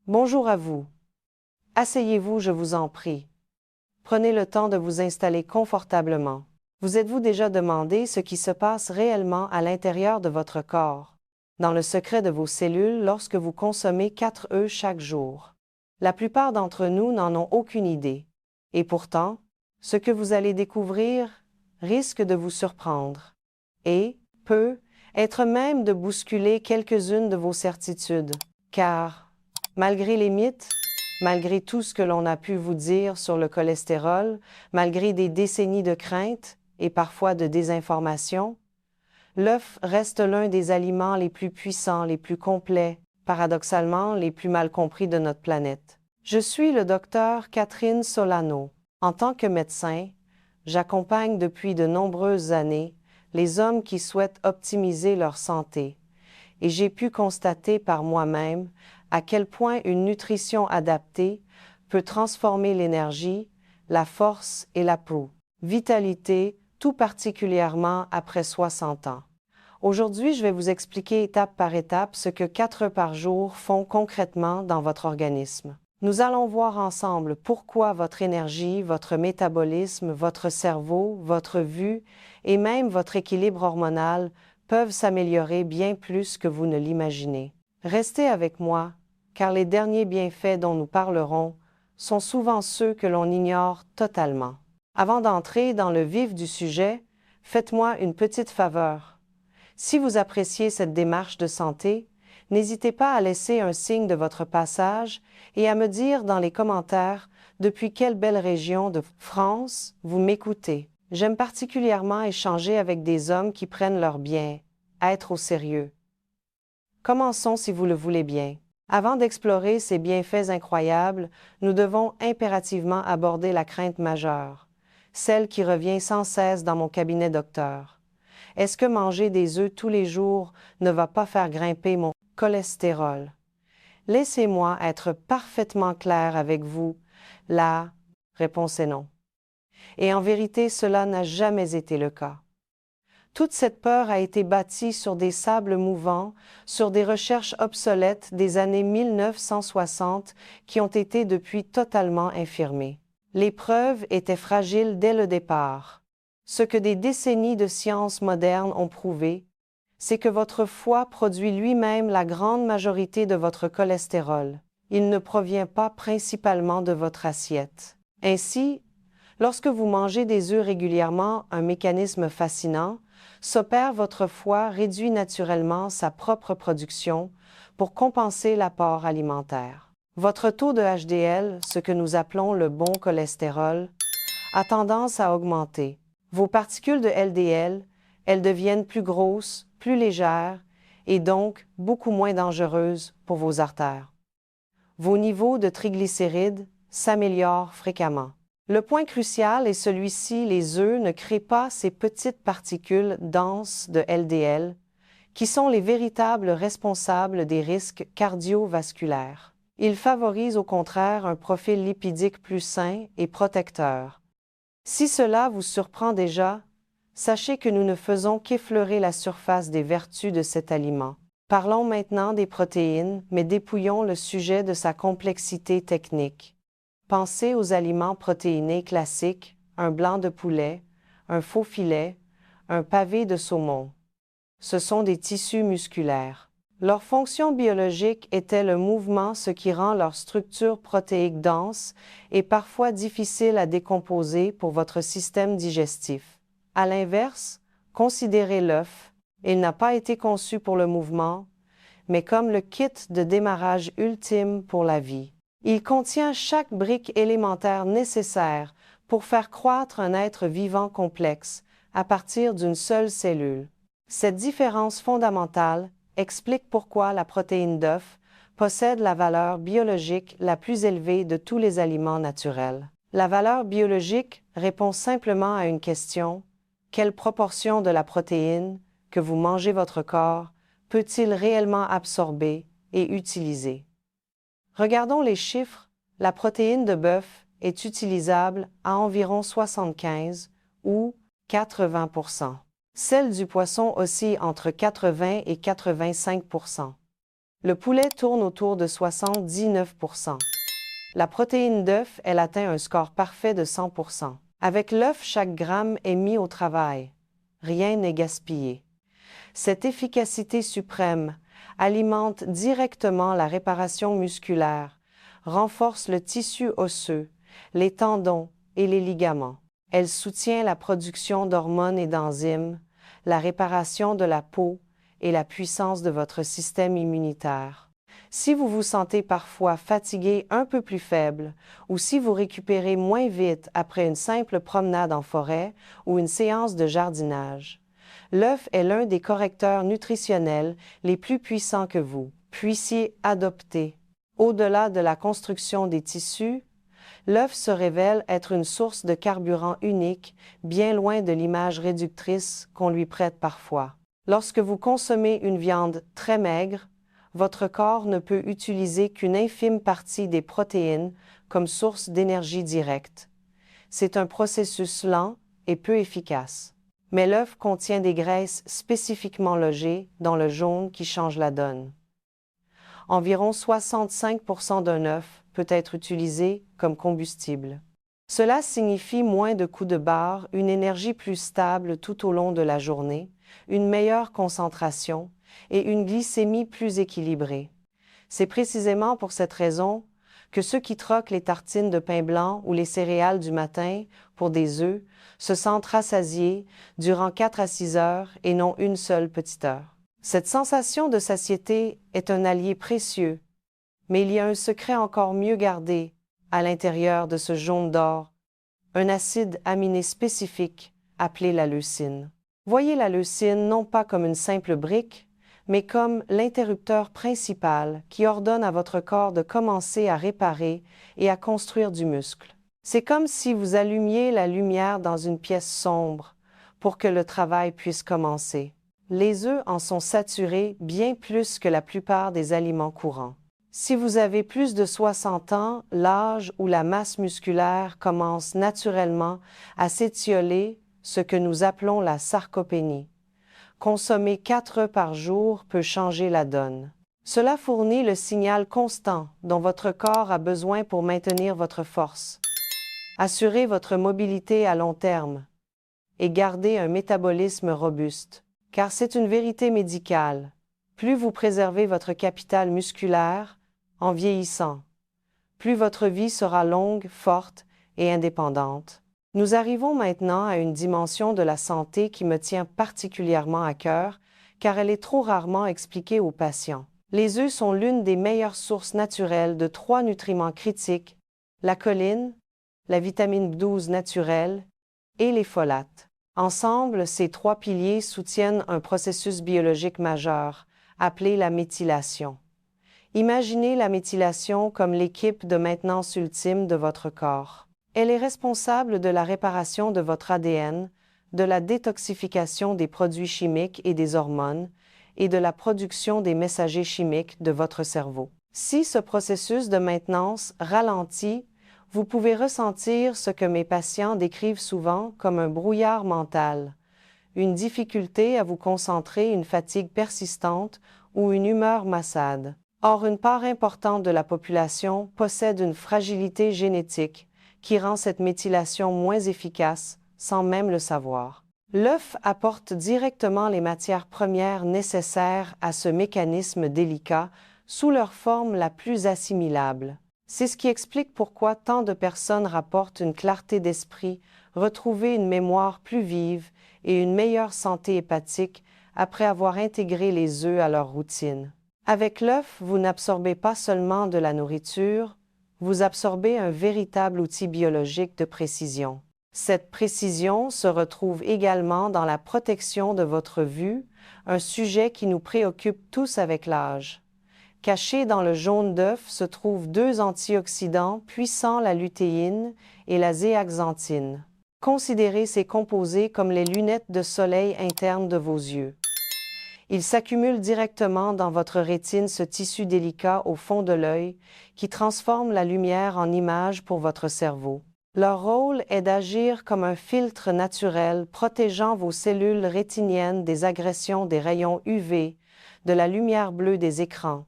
Bonjour à vous. Asseyez-vous, je vous en prie. Prenez le temps de vous installer confortablement. Vous êtes-vous déjà demandé ce qui se passe réellement à l'intérieur de votre corps, dans le secret de vos cellules lorsque vous consommez 4 œufs chaque jour? La plupart d'entre nous n'en ont aucune idée. Et pourtant, ce que vous allez découvrir risque de vous surprendre et peut être même de bousculer quelques-unes de vos certitudes. Car, malgré les mythes, malgré tout ce que l'on a pu vous dire sur le cholestérol, malgré des décennies de craintes et parfois de désinformation, l'œuf reste l'un des aliments les plus puissants, les plus complets, paradoxalement les plus mal compris de notre planète. Je suis le docteur Catherine Solano. En tant que médecin, j'accompagne depuis de nombreuses années les hommes qui souhaitent optimiser leur santé, et j'ai pu constater par moi-même à quel point une nutrition adaptée peut transformer l'énergie, la force et la vitalité, tout particulièrement après 60 ans. Aujourd'hui, je vais vous expliquer étape par étape ce que 4 œufs par jour font concrètement dans votre organisme. Nous allons voir ensemble pourquoi votre énergie, votre métabolisme, votre cerveau, votre vue et même votre équilibre hormonal peuvent s'améliorer bien plus que vous ne l'imaginez. Restez avec moi, car les derniers bienfaits dont nous parlerons sont souvent ceux que l'on ignore totalement. Avant d'entrer dans le vif du sujet, faites-moi une petite faveur. Si vous appréciez cette démarche de santé, n'hésitez pas à laisser un signe de votre passage et à me dire dans les commentaires depuis quelle belle région de France vous m'écoutez. J'aime particulièrement échanger avec des hommes qui prennent leur bien-être au sérieux. Commençons si vous le voulez bien. Avant d'explorer ces bienfaits incroyables, nous devons impérativement aborder la crainte majeure, celle qui revient sans cesse dans mon cabinet docteur. Est-ce que manger des œufs tous les jours ne va pas faire grimper mon cholestérol? Laissez-moi être parfaitement clair avec vous. La réponse est non. Et en vérité, cela n'a jamais été le cas. Toute cette peur a été bâtie sur des sables mouvants, sur des recherches obsolètes des années 1960 qui ont été depuis totalement infirmées. Les preuves étaient fragiles dès le départ. Ce que des décennies de science moderne ont prouvé, c'est que votre foie produit lui-même la grande majorité de votre cholestérol. Il ne provient pas principalement de votre assiette. Ainsi, lorsque vous mangez des œufs régulièrement, un mécanisme fascinant s'opère, votre foie réduit naturellement sa propre production pour compenser l'apport alimentaire. Votre taux de HDL, ce que nous appelons le bon cholestérol, a tendance à augmenter. Vos particules de LDL, elles deviennent plus grosses, plus légères et donc beaucoup moins dangereuses pour vos artères. Vos niveaux de triglycérides s'améliorent fréquemment. Le point crucial est celui-ci, les œufs ne créent pas ces petites particules denses de LDL qui sont les véritables responsables des risques cardiovasculaires. Ils favorisent au contraire un profil lipidique plus sain et protecteur. Si cela vous surprend déjà, sachez que nous ne faisons qu'effleurer la surface des vertus de cet aliment. Parlons maintenant des protéines, mais dépouillons le sujet de sa complexité technique. Pensez aux aliments protéinés classiques, un blanc de poulet, un faux filet, un pavé de saumon. Ce sont des tissus musculaires. Leur fonction biologique était le mouvement, ce qui rend leur structure protéique dense et parfois difficile à décomposer pour votre système digestif. À l'inverse, considérez l'œuf. Il n'a pas été conçu pour le mouvement, mais comme le kit de démarrage ultime pour la vie. Il contient chaque brique élémentaire nécessaire pour faire croître un être vivant complexe à partir d'une seule cellule. Cette différence fondamentale explique pourquoi la protéine d'œuf possède la valeur biologique la plus élevée de tous les aliments naturels. La valeur biologique répond simplement à une question: quelle proportion de la protéine que vous mangez votre corps peut-il réellement absorber et utiliser? Regardons les chiffres. La protéine de bœuf est utilisable à environ 75 ou 80%. Celle du poisson oscille entre 80 et 85%. Le poulet tourne autour de 79%. La protéine d'œuf, elle atteint un score parfait de 100%. Avec l'œuf, chaque gramme est mis au travail. Rien n'est gaspillé. Cette efficacité suprême alimente directement la réparation musculaire, renforce le tissu osseux, les tendons et les ligaments. Elle soutient la production d'hormones et d'enzymes, la réparation de la peau et la puissance de votre système immunitaire. Si vous vous sentez parfois fatigué, un peu plus faible, ou si vous récupérez moins vite après une simple promenade en forêt ou une séance de jardinage, l'œuf est l'un des correcteurs nutritionnels les plus puissants que vous puissiez adopter. Au-delà de la construction des tissus, l'œuf se révèle être une source de carburant unique, bien loin de l'image réductrice qu'on lui prête parfois. Lorsque vous consommez une viande très maigre, votre corps ne peut utiliser qu'une infime partie des protéines comme source d'énergie directe. C'est un processus lent et peu efficace. Mais l'œuf contient des graisses spécifiquement logées dans le jaune qui changent la donne. Environ 65% d'un œuf peut être utilisé comme combustible. Cela signifie moins de coups de barre, une énergie plus stable tout au long de la journée, une meilleure concentration et une glycémie plus équilibrée. C'est précisément pour cette raison que ceux qui troquent les tartines de pain blanc ou les céréales du matin pour des œufs se sentent rassasiés durant 4 à 6 heures et non une seule petite heure. Cette sensation de satiété est un allié précieux, mais il y a un secret encore mieux gardé à l'intérieur de ce jaune d'or, un acide aminé spécifique appelé la leucine. Voyez la leucine non pas comme une simple brique, mais comme l'interrupteur principal qui ordonne à votre corps de commencer à réparer et à construire du muscle. C'est comme si vous allumiez la lumière dans une pièce sombre pour que le travail puisse commencer. Les œufs en sont saturés bien plus que la plupart des aliments courants. Si vous avez plus de 60 ans, l'âge où la masse musculaire commence naturellement à s'étioler, ce que nous appelons la sarcopénie. Consommer 4 œufs par jour peut changer la donne. Cela fournit le signal constant dont votre corps a besoin pour maintenir votre force, assurer votre mobilité à long terme et garder un métabolisme robuste. Car c'est une vérité médicale. Plus vous préservez votre capital musculaire en vieillissant, plus votre vie sera longue, forte et indépendante. Nous arrivons maintenant à une dimension de la santé qui me tient particulièrement à cœur, car elle est trop rarement expliquée aux patients. Les œufs sont l'une des meilleures sources naturelles de 3 nutriments critiques, la choline, la vitamine B12 naturelle et les folates. Ensemble, ces 3 piliers soutiennent un processus biologique majeur, appelé la méthylation. Imaginez la méthylation comme l'équipe de maintenance ultime de votre corps. Elle est responsable de la réparation de votre ADN, de la détoxification des produits chimiques et des hormones, et de la production des messagers chimiques de votre cerveau. Si ce processus de maintenance ralentit, vous pouvez ressentir ce que mes patients décrivent souvent comme un brouillard mental, une difficulté à vous concentrer, une fatigue persistante ou une humeur maussade. Or, une part importante de la population possède une fragilité génétique qui rend cette méthylation moins efficace sans même le savoir. L'œuf apporte directement les matières premières nécessaires à ce mécanisme délicat sous leur forme la plus assimilable. C'est ce qui explique pourquoi tant de personnes rapportent une clarté d'esprit, retrouver une mémoire plus vive et une meilleure santé hépatique après avoir intégré les œufs à leur routine. Avec l'œuf, vous n'absorbez pas seulement de la nourriture, vous absorbez un véritable outil biologique de précision. Cette précision se retrouve également dans la protection de votre vue, un sujet qui nous préoccupe tous avec l'âge. Cachés dans le jaune d'œuf se trouvent 2 antioxydants puissants, la lutéine et la zéaxanthine. Considérez ces composés comme les lunettes de soleil internes de vos yeux. Ils s'accumulent directement dans votre rétine, ce tissu délicat au fond de l'œil qui transforme la lumière en image pour votre cerveau. Leur rôle est d'agir comme un filtre naturel protégeant vos cellules rétiniennes des agressions des rayons UV, de la lumière bleue des écrans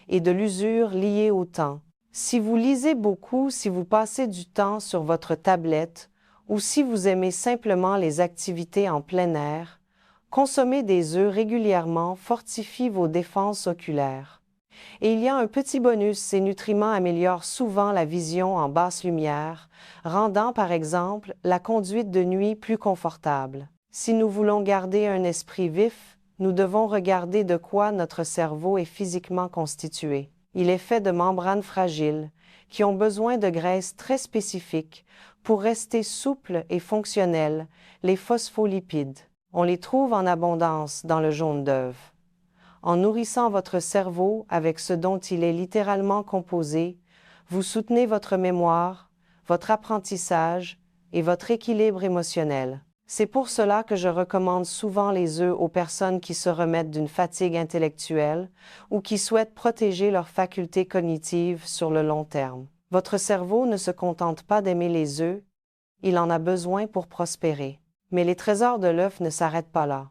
et de l'usure liée au temps. Si vous lisez beaucoup, si vous passez du temps sur votre tablette, ou si vous aimez simplement les activités en plein air, consommer des œufs régulièrement fortifie vos défenses oculaires. Et il y a un petit bonus, ces nutriments améliorent souvent la vision en basse lumière, rendant par exemple la conduite de nuit plus confortable. Si nous voulons garder un esprit vif, nous devons regarder de quoi notre cerveau est physiquement constitué. Il est fait de membranes fragiles, qui ont besoin de graisses très spécifiques pour rester souples et fonctionnels, les phospholipides. On les trouve en abondance dans le jaune d'œuf. En nourrissant votre cerveau avec ce dont il est littéralement composé, vous soutenez votre mémoire, votre apprentissage et votre équilibre émotionnel. C'est pour cela que je recommande souvent les œufs aux personnes qui se remettent d'une fatigue intellectuelle ou qui souhaitent protéger leurs facultés cognitives sur le long terme. Votre cerveau ne se contente pas d'aimer les œufs, il en a besoin pour prospérer. Mais les trésors de l'œuf ne s'arrêtent pas là.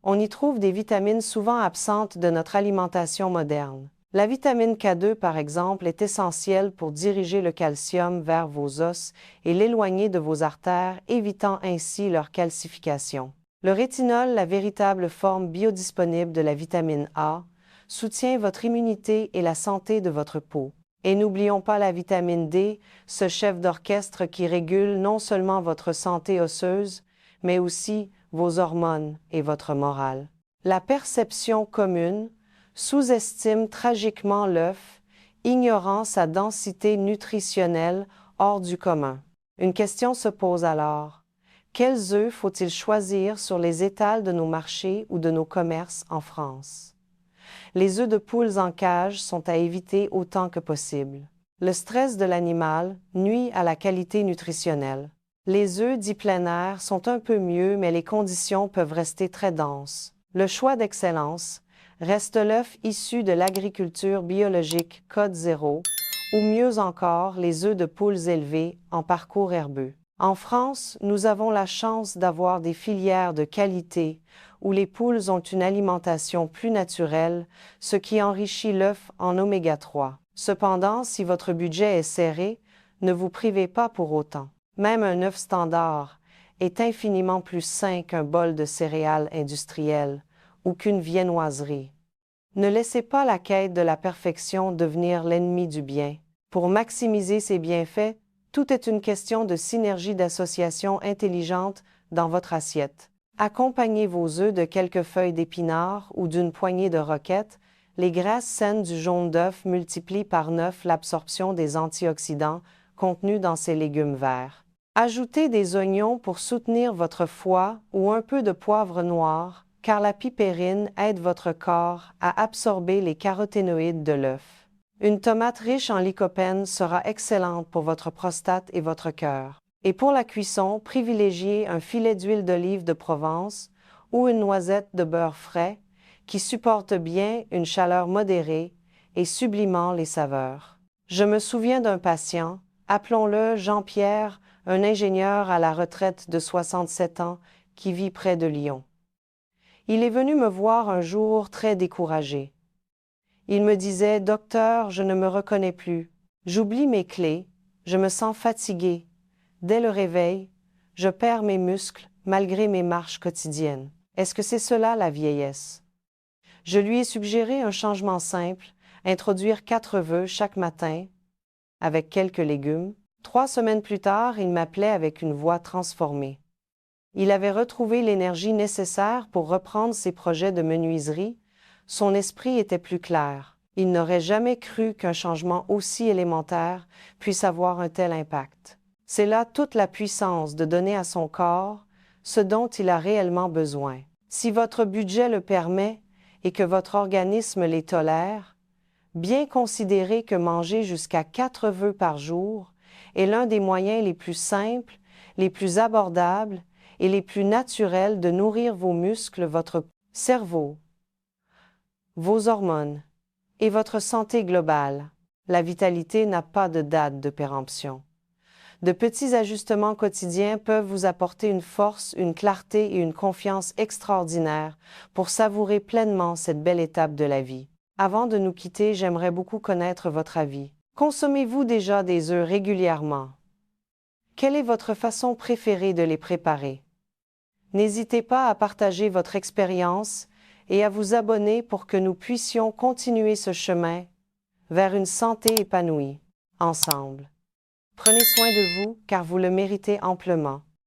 On y trouve des vitamines souvent absentes de notre alimentation moderne. La vitamine K2, par exemple, est essentielle pour diriger le calcium vers vos os et l'éloigner de vos artères, évitant ainsi leur calcification. Le rétinol, la véritable forme biodisponible de la vitamine A, soutient votre immunité et la santé de votre peau. Et n'oublions pas la vitamine D, ce chef d'orchestre qui régule non seulement votre santé osseuse, mais aussi vos hormones et votre morale. La perception commune sous-estime tragiquement l'œuf, ignorant sa densité nutritionnelle hors du commun. Une question se pose alors. Quels œufs faut-il choisir sur les étals de nos marchés ou de nos commerces en France? Les œufs de poules en cage sont à éviter autant que possible. Le stress de l'animal nuit à la qualité nutritionnelle. Les œufs dits plein air sont un peu mieux, mais les conditions peuvent rester très denses. Le choix d'excellence reste l'œuf issu de l'agriculture biologique Code 0, ou mieux encore les œufs de poules élevées en parcours herbeux. En France, nous avons la chance d'avoir des filières de qualité où les poules ont une alimentation plus naturelle, ce qui enrichit l'œuf en oméga 3. Cependant, si votre budget est serré, ne vous privez pas pour autant. Même un œuf standard est infiniment plus sain qu'un bol de céréales industrielles ou qu'une viennoiserie. Ne laissez pas la quête de la perfection devenir l'ennemi du bien. Pour maximiser ses bienfaits, tout est une question de synergie d'association intelligente dans votre assiette. Accompagnez vos œufs de quelques feuilles d'épinards ou d'une poignée de roquettes. Les graisses saines du jaune d'œuf multiplient par 9 l'absorption des antioxydants contenus dans ces légumes verts. Ajoutez des oignons pour soutenir votre foie ou un peu de poivre noir, car la pipérine aide votre corps à absorber les caroténoïdes de l'œuf. Une tomate riche en lycopène sera excellente pour votre prostate et votre cœur. Et pour la cuisson, privilégiez un filet d'huile d'olive de Provence ou une noisette de beurre frais qui supporte bien une chaleur modérée et sublimant les saveurs. Je me souviens d'un patient, appelons-le Jean-Pierre, un ingénieur à la retraite de 67 ans qui vit près de Lyon. Il est venu me voir un jour très découragé. Il me disait « Docteur, je ne me reconnais plus. J'oublie mes clés, je me sens fatigué. Dès le réveil, je perds mes muscles malgré mes marches quotidiennes. Est-ce que c'est cela la vieillesse ?» Je lui ai suggéré un changement simple, introduire 4 œufs chaque matin, avec quelques légumes. 3 semaines plus tard, il m'appelait avec une voix transformée. Il avait retrouvé l'énergie nécessaire pour reprendre ses projets de menuiserie. Son esprit était plus clair. Il n'aurait jamais cru qu'un changement aussi élémentaire puisse avoir un tel impact. C'est là toute la puissance de donner à son corps ce dont il a réellement besoin. Si votre budget le permet et que votre organisme les tolère, bien considérez que manger jusqu'à 4 œufs par jour est l'un des moyens les plus simples, les plus abordables et les plus naturels de nourrir vos muscles, votre cerveau, vos hormones et votre santé globale. La vitalité n'a pas de date de péremption. De petits ajustements quotidiens peuvent vous apporter une force, une clarté et une confiance extraordinaires pour savourer pleinement cette belle étape de la vie. Avant de nous quitter, j'aimerais beaucoup connaître votre avis. Consommez-vous déjà des œufs régulièrement? Quelle est votre façon préférée de les préparer? N'hésitez pas à partager votre expérience et à vous abonner pour que nous puissions continuer ce chemin vers une santé épanouie, ensemble. Prenez soin de vous, car vous le méritez amplement.